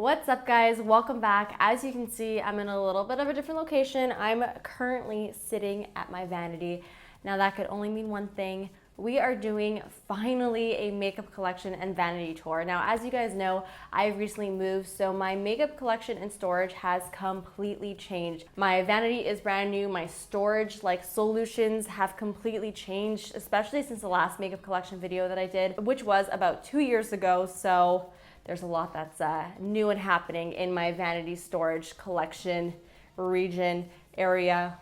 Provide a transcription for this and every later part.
What's up, guys? Welcome back. As you can see, I'm in a little bit of a different location. I'm currently sitting at my vanity. Now that could only mean one thing. We are doing finally a makeup collection and vanity tour. Now, as you guys know, I've recently moved, so my makeup collection and storage has completely changed. My vanity is brand new. My storage solutions have completely changed, especially since the last makeup collection video that I did, which was about 2 years ago. So there's a lot that's new and happening in my vanity storage collection region area.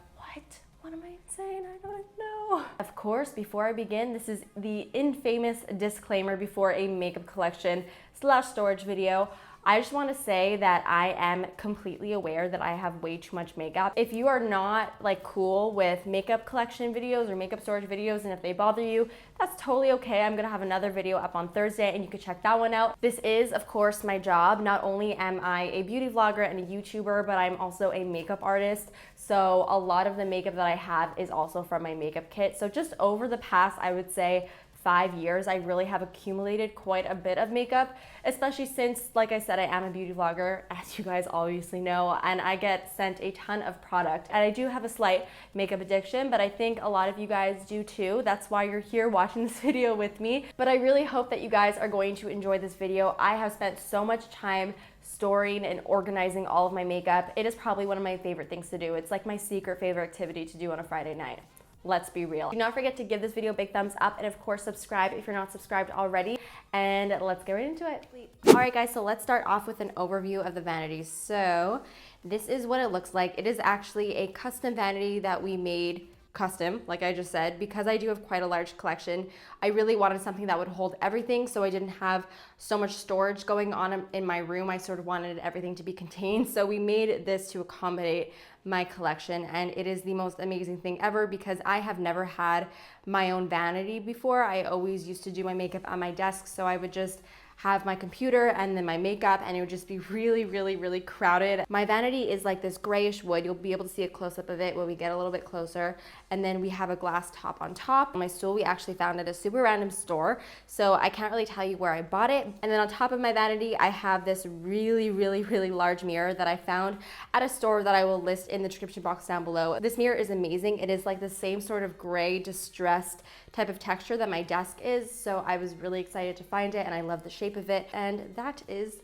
What am I saying? I don't know. Of course, before I begin, this is the infamous disclaimer before a makeup collection / storage video. I just want to say that I am completely aware that I have way too much makeup. If you are not cool with makeup collection videos or makeup storage videos, and if they bother you, that's totally okay. I'm gonna have another video up on Thursday and you can check that one out. This is, of course, my job. Not only am I a beauty vlogger and a YouTuber, but I'm also a makeup artist. So a lot of the makeup that I have is also from my makeup kit. So just over the past, I would say, 5 years, I really have accumulated quite a bit of makeup, especially since, like I said, I am a beauty vlogger, as you guys obviously know, and I get sent a ton of product. And I do have a slight makeup addiction, but I think a lot of you guys do too. That's why you're here watching this video with me. But I really hope that you guys are going to enjoy this video. I have spent so much time storing and organizing all of my makeup. It is probably one of my favorite things to do. It's like my secret favorite activity to do on a Friday night. Let's be real. Do not forget to give this video a big thumbs up, and of course subscribe if you're not subscribed already, and let's get right into it. All right, guys, so let's start off with an overview of the vanity. So this is what it looks like. It is actually a custom vanity that we made custom, like I just said, because I do have quite a large collection. I really wanted something that would hold everything, so I didn't have so much storage going on in my room. I sort of wanted everything to be contained, so we made this to accommodate my collection, and it is the most amazing thing ever because I have never had my own vanity before. I always used to do my makeup on my desk, so I would just have my computer and then my makeup, and it would just be really crowded. My vanity is like this grayish wood. You'll be able to see a close-up of it when we get a little bit closer. And then we have a glass top on top. My stool we actually found at a super random store, so I can't really tell you where I bought it. And then on top of my vanity, I have this really large mirror that I found at a store that I will list in the description box down below. This mirror is amazing. It is like the same sort of gray distressed type of texture that my desk is, so I was really excited to find it, and I love the shape of it. And that is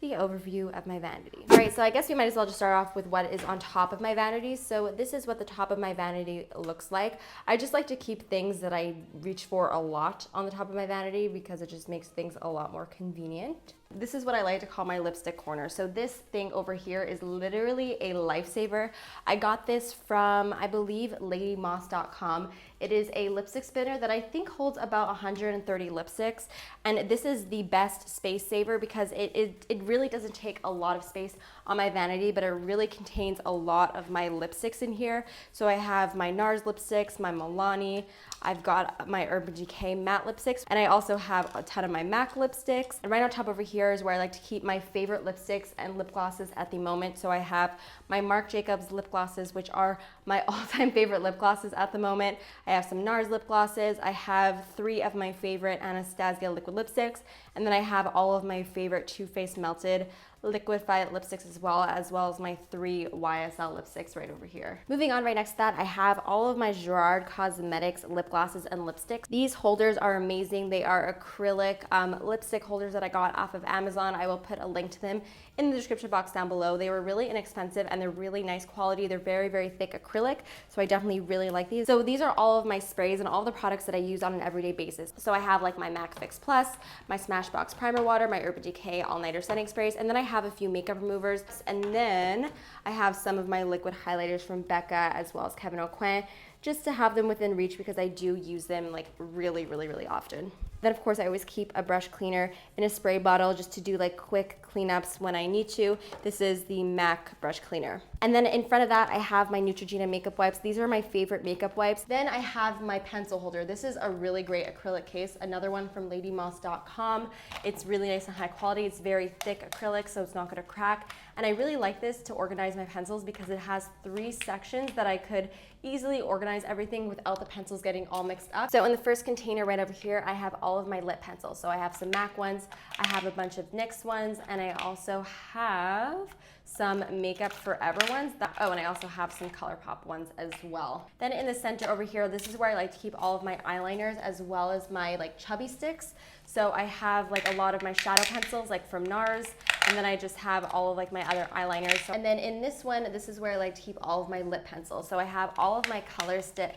the overview of my vanity. All right, so I guess we might as well just start off with what is on top of my vanity. So this is what the top of my vanity looks like. I just like to keep things that I reach for a lot on the top of my vanity because it just makes things a lot more convenient. This is what I like to call my lipstick corner. So this thing over here is literally a lifesaver. I got this from, I believe, ladymoss.com. It is a lipstick spinner that I think holds about 130 lipsticks. And this is the best space saver because it really doesn't take a lot of space on my vanity, but it really contains a lot of my lipsticks in here. So I have my NARS lipsticks, my Milani, I've got my Urban Decay matte lipsticks, and I also have a ton of my MAC lipsticks. And right on top over here is where I like to keep my favorite lipsticks and lip glosses at the moment. So I have my Marc Jacobs lip glosses, which are my all-time favorite lip glosses at the moment. I have some NARS lip glosses. I have 3 of my favorite Anastasia liquid lipsticks, and then I have all of my favorite Too Faced Melted liquefied lipsticks as well as my 3 YSL lipsticks right over here. Moving on, right next to that, I have all of my Gerard Cosmetics lip glosses and lipsticks. These holders are amazing. They are acrylic lipstick holders that I got off of Amazon. I will put a link to them in the description box down below. They were really inexpensive and they're really nice quality. They're very thick acrylic, so I definitely really like these. So these are all of my sprays and all the products that I use on an everyday basis. So I have like my MAC Fix Plus, my Smashbox Primer Water, my Urban Decay All Nighter Setting Sprays, and then I have a few makeup removers, and then I have some of my liquid highlighters from Becca as well as Kevyn Aucoin, just to have them within reach because I do use them like really often. Then of course I always keep a brush cleaner in a spray bottle just to do like quick cleanups when I need to. This is the MAC brush cleaner. And then in front of that, I have my Neutrogena makeup wipes. These are my favorite makeup wipes. Then I have my pencil holder. This is a really great acrylic case, another one from ladymoss.com. It's really nice and high quality. It's very thick acrylic, so it's not gonna crack. And I really like this to organize my pencils because it has 3 sections that I could easily organize everything without the pencils getting all mixed up. So in the first container right over here, I have all of my lip pencils. So I have some MAC ones, I have a bunch of NYX ones, and I also have some Makeup Forever ones. Oh, and I also have some ColourPop ones as well. Then in the center over here, this is where I like to keep all of my eyeliners as well as my like chubby sticks. So I have like a lot of my shadow pencils like from NARS, and then I just have all of like my other eyeliners. And then in this one, this is where I like to keep all of my lip pencils. So I have all of my ColourPop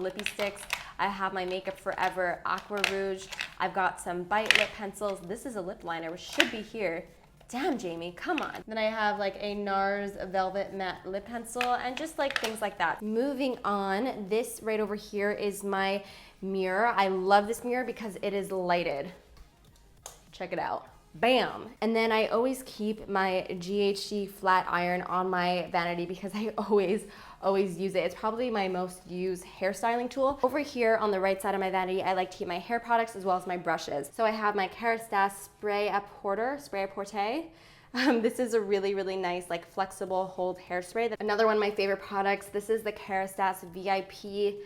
lippy sticks. I have my Makeup Forever Aqua Rouge. I've got some Bite lip pencils. This is a lip liner, which should be here. Damn, Jamie, come on. Then I have like a NARS Velvet Matte lip pencil and just like things like that. Moving on, this right over here is my mirror. I love this mirror because it is lighted. Check it out. Bam. And then I always keep my GHD flat iron on my vanity because I always use it. It's probably my most used hairstyling tool. Over here on the right side of my vanity, I like to keep my hair products as well as my brushes. So I have my Kerastase Spray à Porter. This is a really nice like flexible hold hairspray. Another one of my favorite products, this is the Kerastase VIP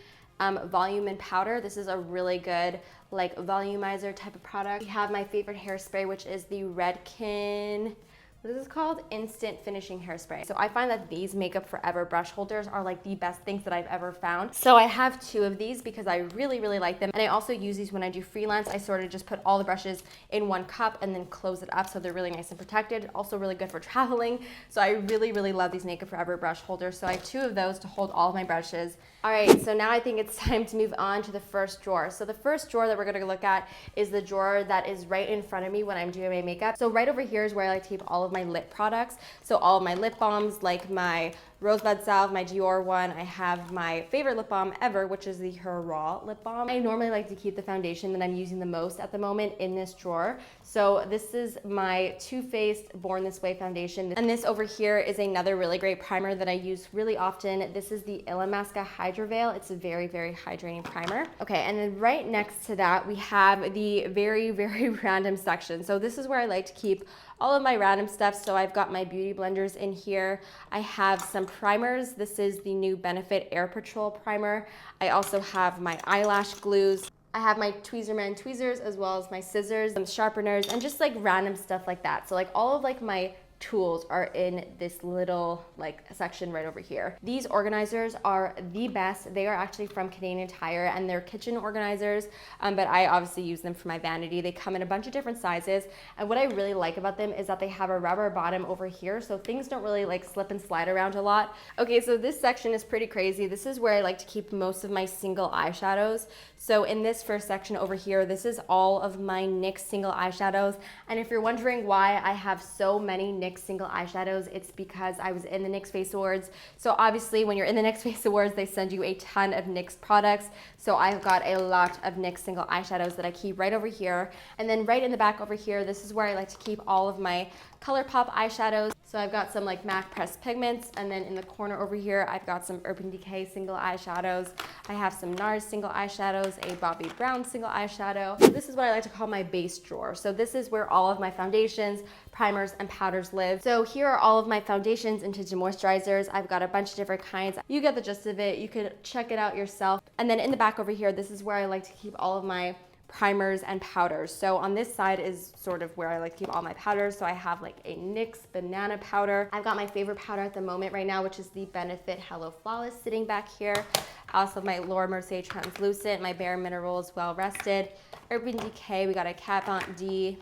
volume and powder. This is a really good like volumizer type of product. We have my favorite hairspray, which is the Redken, what is this called? Instant Finishing Hairspray. So I find that these Makeup Forever brush holders are like the best things that I've ever found. So I have 2 of these because I really like them. And I also use these when I do freelance. I sort of just put all the brushes in one cup and then close it up so they're really nice and protected. Also really good for traveling. So I really love these Makeup Forever brush holders. So I have 2 of those to hold all of my brushes. All right, so now I think it's time to move on to the first drawer. So the first drawer that we're gonna look at is the drawer that is right in front of me when I'm doing my makeup. So right over here is where I like to keep all of my lip products. So all of my lip balms, like my Rosebud Salve, my Dior one. I have my favorite lip balm ever, which is the Her Raw lip balm. I normally like to keep the foundation that I'm using the most at the moment in this drawer. So this is my Too Faced Born This Way foundation. And this over here is another really great primer that I use really often. This is the Illamasqua Hydra Veil. It's a very hydrating primer. Okay, and then right next to that, we have the very random section. So this is where I like to keep all of my random stuff. So I've got my beauty blenders in here. I have some primers. This is the new Benefit Air Patrol primer. I also have my eyelash glues. I have my Tweezerman tweezers as well as my scissors, some sharpeners, and just like random stuff like that. So like all of like my tools are in this little like section right over here. These organizers are the best. They are actually from Canadian Tire and they're kitchen organizers, but I obviously use them for my vanity. They come in a bunch of different sizes, and what I really like about them is that they have a rubber bottom over here, so things don't really like slip and slide around a lot. Okay, so this section is pretty crazy. This is where I like to keep most of my single eyeshadows. So in this first section over here, this is all of my NYX single eyeshadows, and if you're wondering why I have so many NYX single eyeshadows, it's because I was in the NYX Face Awards. So obviously when you're in the NYX Face Awards, they send you a ton of NYX products. So I've got a lot of NYX single eyeshadows that I keep right over here. And then right in the back over here, this is where I like to keep all of my ColourPop eyeshadows. So I've got some like MAC pressed pigments, and then in the corner over here, I've got some Urban Decay single eyeshadows. I have some NARS single eyeshadows, a Bobbi Brown single eyeshadow. So this is what I like to call my base drawer. So this is where all of my foundations, primers, and powders live. So here are all of my foundations and tinted moisturizers. I've got a bunch of different kinds. You get the gist of it. You could check it out yourself. And then in the back over here, this is where I like to keep all of my primers and powders. So on this side is sort of where I like to keep all my powders. So I have like a NYX banana powder. I've got my favorite powder at the moment right now, which is the Benefit Hello Flawless sitting back here. I also have my Laura Mercier Translucent, my Bare Minerals Well Rested, Urban Decay, we got a Kat Von D,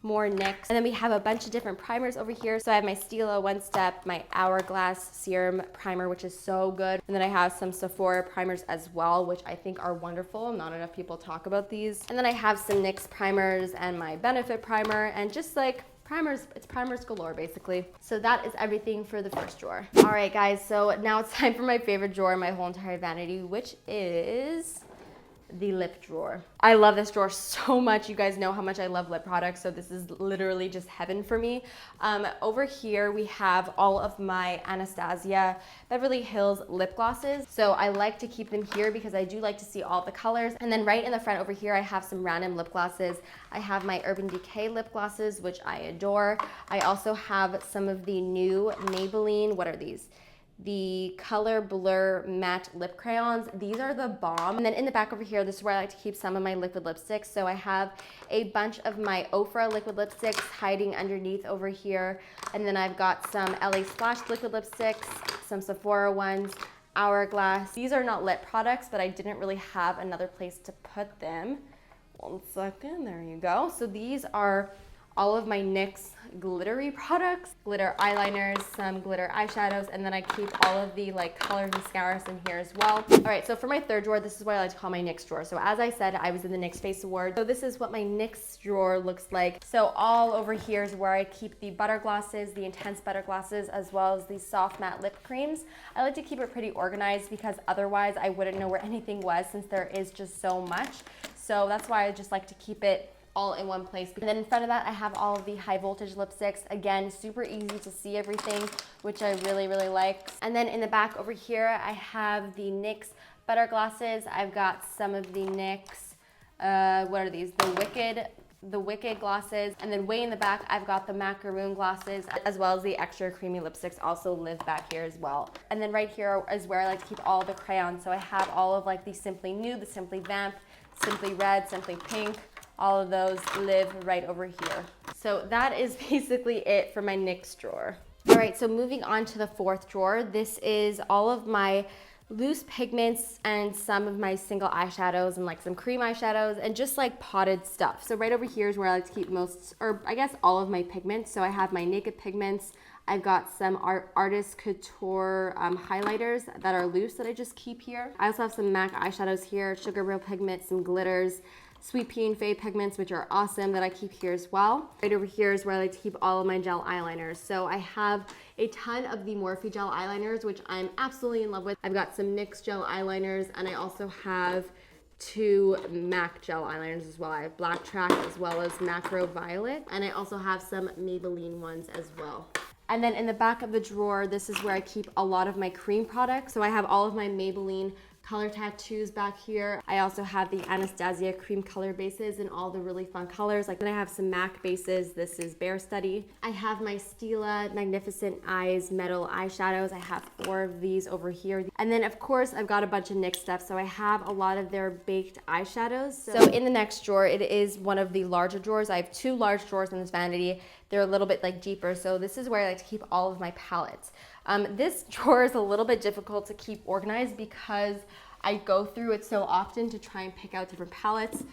more NYX. And then we have a bunch of different primers over here. So I have my Stila One Step, my Hourglass Serum Primer, which is so good. And then I have some Sephora primers as well, which I think are wonderful. Not enough people talk about these. And then I have some NYX primers and my Benefit primer, and just like primers, it's primers galore basically. So that is everything for the first drawer. All right guys, so now it's time for my favorite drawer in my whole entire vanity, which is the lip drawer. I love this drawer so much. You guys know how much I love lip products, so this is literally just heaven for me. Over here we have all of my Anastasia Beverly Hills lip glosses. So I like to keep them here because I do like to see all the colors. And then right in the front over here, I have some random lip glosses. I have my Urban Decay lip glosses, which I adore. I also have some of the new Maybelline, what are these? The Color Blur Matte Lip Crayons. These are the bomb. And then in the back over here, this is where I like to keep some of my liquid lipsticks. So I have a bunch of my Ofra liquid lipsticks hiding underneath over here. And then I've got some LA Splash liquid lipsticks, some Sephora ones, Hourglass. These are not lip products, but I didn't really have another place to put them. 1 second, there you go. So these are all of my NYX glittery products, glitter eyeliners, some glitter eyeshadows, and then I keep all of the like colored mascaras in here as well. All right, so for my third drawer, this is what I like to call my NYX drawer. So as I said, I was in the NYX Face Award. So this is what my NYX drawer looks like. So all over here is where I keep the butter glosses, the intense butter glosses, as well as these soft matte lip creams. I like to keep it pretty organized because otherwise I wouldn't know where anything was since there is just so much. So that's why I just like to keep it all in one place. And then in front of that, I have all of the high voltage lipsticks. Again, super easy to see everything, which I really, really like. And then in the back over here, I have the NYX butter glosses. I've got some of the NYX, what are these? The Wicked glosses. And then way in the back, I've got the macaroon glosses, as well as the extra creamy lipsticks also live back here as well. And then right here is where I like to keep all the crayons. So I have all of like the Simply Nude, the Simply Vamp, Simply Red, Simply Pink. All of those live right over here. So that is basically it for my NYX drawer. All right, so moving on to the fourth drawer. This is all of my loose pigments and some of my single eyeshadows and like some cream eyeshadows and just like potted stuff. So right over here is where I like to keep most, or I guess all of my pigments. So I have my Naked Pigments. I've got some Artist Couture highlighters that are loose that I just keep here. I also have some MAC eyeshadows here, Sugar Real Pigment, some glitters, Sweet Pea and Fade pigments, which are awesome, that I keep here as well. Right over here is where I like to keep all of my gel eyeliners. So I have a ton of the Morphe gel eyeliners, which I'm absolutely in love with. I've got some NYX gel eyeliners, and I also have 2 MAC gel eyeliners as well. I have Black Track as well as Macro Violet, and I also have some Maybelline ones as well. And then in the back of the drawer, this is where I keep a lot of my cream products. So I have all of my Maybelline color tattoos back here. I also have the Anastasia cream color bases in all the really fun colors. Like then I have some MAC bases. This is Bare Study. I have my Stila Magnificent Eyes metal eyeshadows. I have 4 of these over here. And then of course I've got a bunch of NYX stuff. So I have a lot of their baked eyeshadows. So in the next drawer, it is one of the larger drawers. I have 2 large drawers in this vanity. They're a little bit like deeper. So this is where I like to keep all of my palettes. This drawer is a little bit difficult to keep organized because I go through it so often to try and pick out different palettes.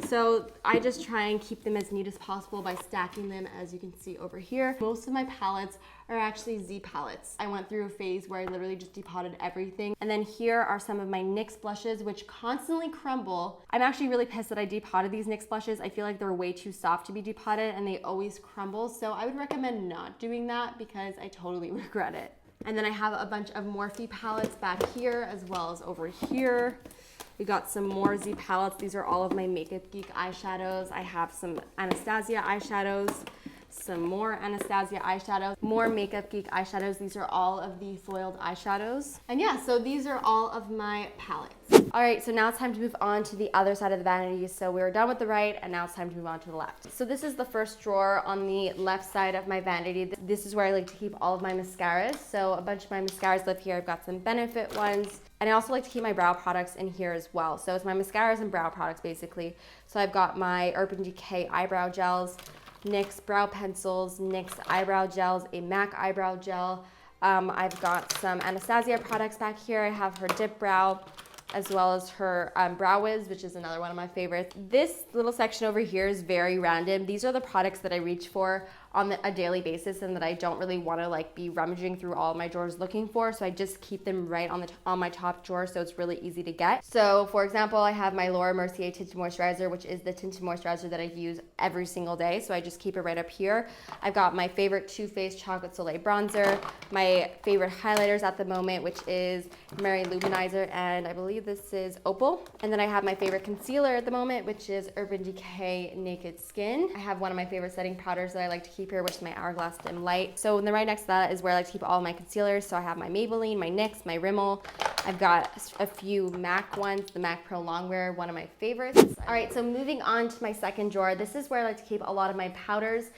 So I just try and keep them as neat as possible by stacking them, as you can see over here. Most of my palettes are actually Z palettes. I went through a phase where I literally just depotted everything. And then here are some of my NYX blushes, which constantly crumble. I'm actually really pissed that I depotted these NYX blushes. I feel like they're way too soft to be depotted and they always crumble. So I would recommend not doing that because I totally regret it. And then I have a bunch of Morphe palettes back here as well as over here. We got some more Z palettes. These are all of my Makeup Geek eyeshadows. I have some Anastasia eyeshadows, some more Anastasia eyeshadows, more Makeup Geek eyeshadows. These are all of the foiled eyeshadows. And yeah, so these are all of my palettes. All right, so now it's time to move on to the other side of the vanity. So we were done with the right, and now it's time to move on to the left. So this is the first drawer on the left side of my vanity. This is where I like to keep all of my mascaras. So a bunch of my mascaras live here. I've got some Benefit ones, and I also like to keep my brow products in here as well. So it's my mascaras and brow products basically. So I've got my Urban Decay eyebrow gels, NYX brow pencils, NYX eyebrow gels, a MAC eyebrow gel. I've got some Anastasia products back here. I have her Dip Brow, as well as her Brow Wiz, which is another one of my favorites. This little section over here is very random. These are the products that I reach for on a daily basis and that I don't really want to like be rummaging through all of my drawers looking for. So I just keep them right on my top drawer, so it's really easy to get. So for example, I have my Laura Mercier Tinted Moisturizer, which is the tinted moisturizer that I use every single day. So I just keep it right up here. I've got my favorite Too Faced Chocolate Soleil bronzer, my favorite highlighters at the moment, which is Mary Luminizer, and I believe this is Opal. And then I have my favorite concealer at the moment, which is Urban Decay Naked Skin. I have one of my favorite setting powders that I like to keep here, which is my Hourglass Dim Light. So then right next to that is where I like to keep all of my concealers. So I have my Maybelline, my NYX, my Rimmel. I've got a few MAC ones, the MAC Pro Longwear, one of my favorites. All right, so moving on to my second drawer. This is where I like to keep a lot of my powders.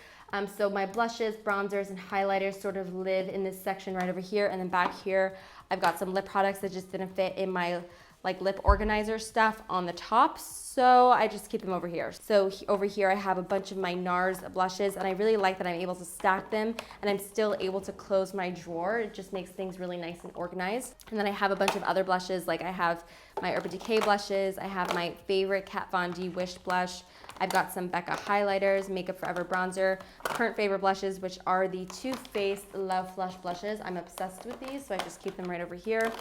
So my blushes, bronzers, and highlighters sort of live in this section right over here. And then back here, I've got some lip products that just didn't fit in my like lip organizer stuff on the top, so I just keep them over here. So over here I have a bunch of my NARS blushes, and I really like that I'm able to stack them and I'm still able to close my drawer. It just makes things really nice and organized. And then I have a bunch of other blushes, like I have my Urban Decay blushes, I have my favorite Kat Von D Wish blush, I've got some Becca highlighters, Makeup Forever bronzer, current favorite blushes, which are the Too Faced Love Flush blushes. I'm obsessed with these, so I just keep them right over here.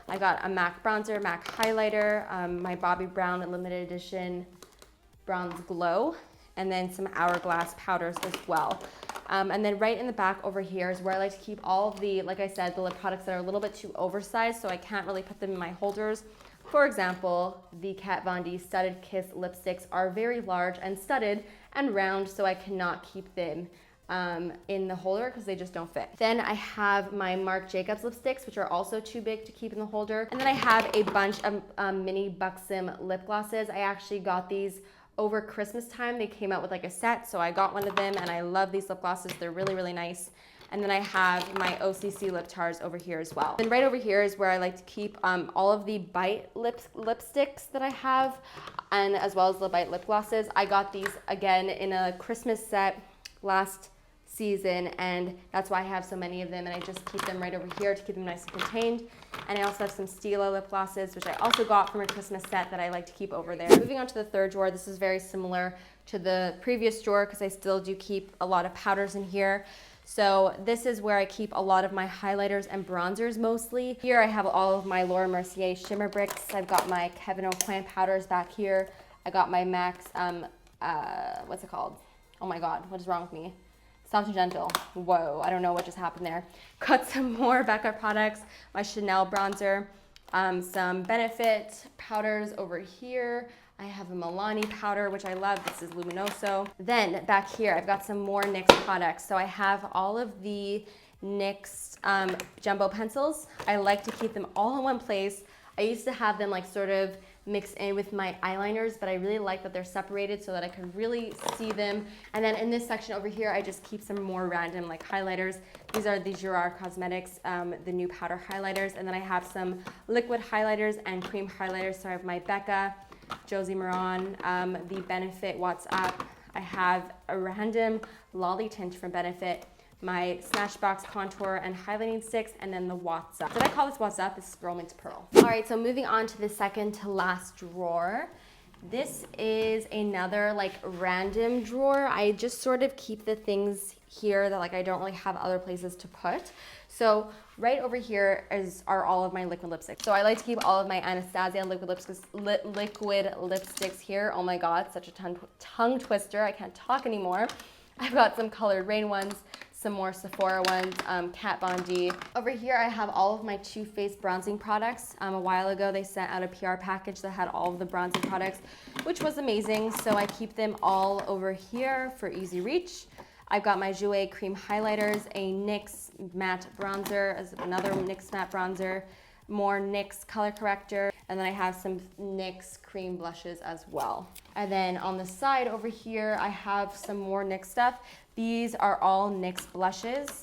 I got a MAC bronzer, MAC highlighter, my Bobbi Brown limited edition Bronze Glow, and then some Hourglass powders as well. And then right in the back over here is where I like to keep all of the, like I said, the lip products that are a little bit too oversized, so I can't really put them in my holders. For example, the Kat Von D Studded Kiss lipsticks are very large and studded and round, so I cannot keep them in the holder because they just don't fit. Then I have my Marc Jacobs lipsticks, which are also too big to keep in the holder. And then I have a bunch of mini Buxom lip glosses. I actually got these over Christmas time. They came out with like a set, so I got one of them, and I love these lip glosses. They're really, really nice. And then I have my OCC lip tars over here as well. And right over here is where I like to keep all of the Bite lipsticks that I have, and as well as the Bite lip glosses. I got these again in a Christmas set last season, and that's why I have so many of them, and I just keep them right over here to keep them nice and contained. And I also have some Stila lip glosses, which I also got from a Christmas set that I like to keep over there. Moving on to the third drawer, this is very similar to the previous drawer because I still do keep a lot of powders in here. So this is where I keep a lot of my highlighters and bronzers mostly. Here I have all of my Laura Mercier shimmer bricks. I've got my Kevyn Aucoin powders back here. I got my MAC's, what's it called? Oh my God, what is wrong with me? Soft and Gentle. Whoa, I don't know what just happened there. Got some more Becca products, my Chanel bronzer, some Benefit powders over here. I have a Milani powder, which I love. This is Luminoso. Then back here, I've got some more NYX products. So I have all of the NYX jumbo pencils. I like to keep them all in one place. I used to have them like sort of mixed in with my eyeliners, but I really like that they're separated so that I can really see them. And then in this section over here, I just keep some more random like highlighters. These are the Gerard Cosmetics, the new powder highlighters. And then I have some liquid highlighters and cream highlighters. So I have my Becca, Josie Maran, the Benefit What's Up. I have a random Lolly tint from Benefit, my Smashbox contour and highlighting sticks, and then the What's Up. Did I call this What's Up? This is Girl Meets Pearl. All right, so moving on to the second to last drawer. This is another like random drawer. I just sort of keep the things here that like I don't really have other places to put. So right over here are all of my liquid lipsticks. So I like to keep all of my Anastasia liquid lipsticks here. Oh my God, such a tongue twister. I can't talk anymore. I've got some Colored Rain ones, some more Sephora ones, Kat Von D. Over here, I have all of my Too Faced bronzing products. A while ago, they sent out a PR package that had all of the bronzing products, which was amazing. So I keep them all over here for easy reach. I've got my Jouer cream highlighters, a NYX matte bronzer, another NYX matte bronzer, more NYX color corrector, and then I have some NYX cream blushes as well. And then on the side over here, I have some more NYX stuff. These are all NYX blushes.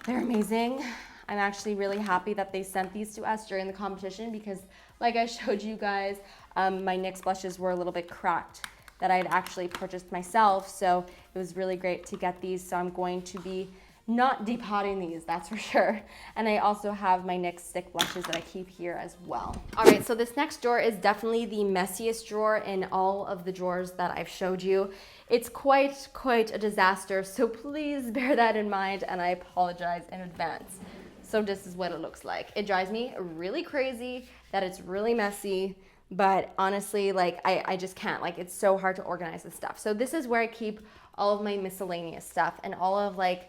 They're amazing. I'm actually really happy that they sent these to us during the competition because like I showed you guys, my NYX blushes were a little bit cracked that I'd actually purchased myself. So it was really great to get these. So I'm going to be not depotting these, that's for sure. And I also have my NYX stick blushes that I keep here as well. All right, so this next drawer is definitely the messiest drawer in all of the drawers that I've showed you. It's quite a disaster, so please bear that in mind, and I apologize in advance. So this is what it looks like. It drives me really crazy that it's really messy, but honestly, like I just can't, like it's so hard to organize this stuff. So this is where I keep all of my miscellaneous stuff and all of like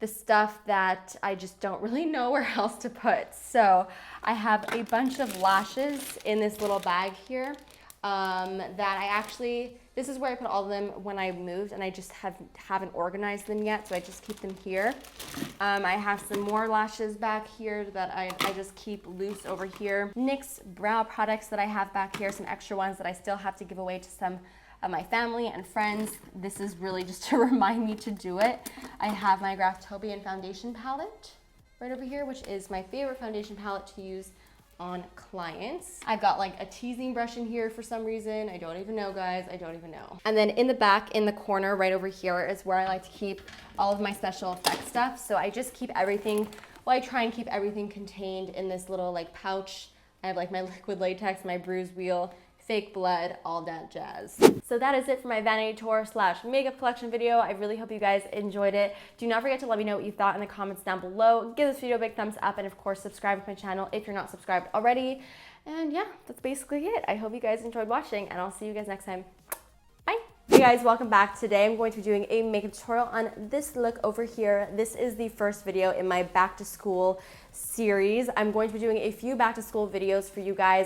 the stuff that I just don't really know where else to put. So I have a bunch of lashes in this little bag here that I actually, this is where I put all of them when I moved, and I just haven't organized them yet, so I just keep them here. I have some more lashes back here that I just keep loose over here. NYX brow products that I have back here, some extra ones that I still have to give away to some of my family and friends. This is really just to remind me to do it. I have my Graftobian foundation palette right over here, which is my favorite foundation palette to use on clients. I've got like a teasing brush in here for some reason. I don't even know, guys. I don't even know. And then in the back, in the corner right over here is where I like to keep all of my special effects stuff. So I just keep everything, well, I try and keep everything contained in this little like pouch. I have like my liquid latex, my bruise wheel, fake blood, all that jazz. So that is it for my vanity tour / makeup collection video. I really hope you guys enjoyed it. Do not forget to let me know what you thought in the comments down below. Give this video a big thumbs up, and of course subscribe to my channel if you're not subscribed already. And yeah, that's basically it. I hope you guys enjoyed watching, and I'll see you guys next time. Bye. Hey guys, welcome back. Today I'm going to be doing a makeup tutorial on this look over here. This is the first video in my back to school series. I'm going to be doing a few back to school videos for you guys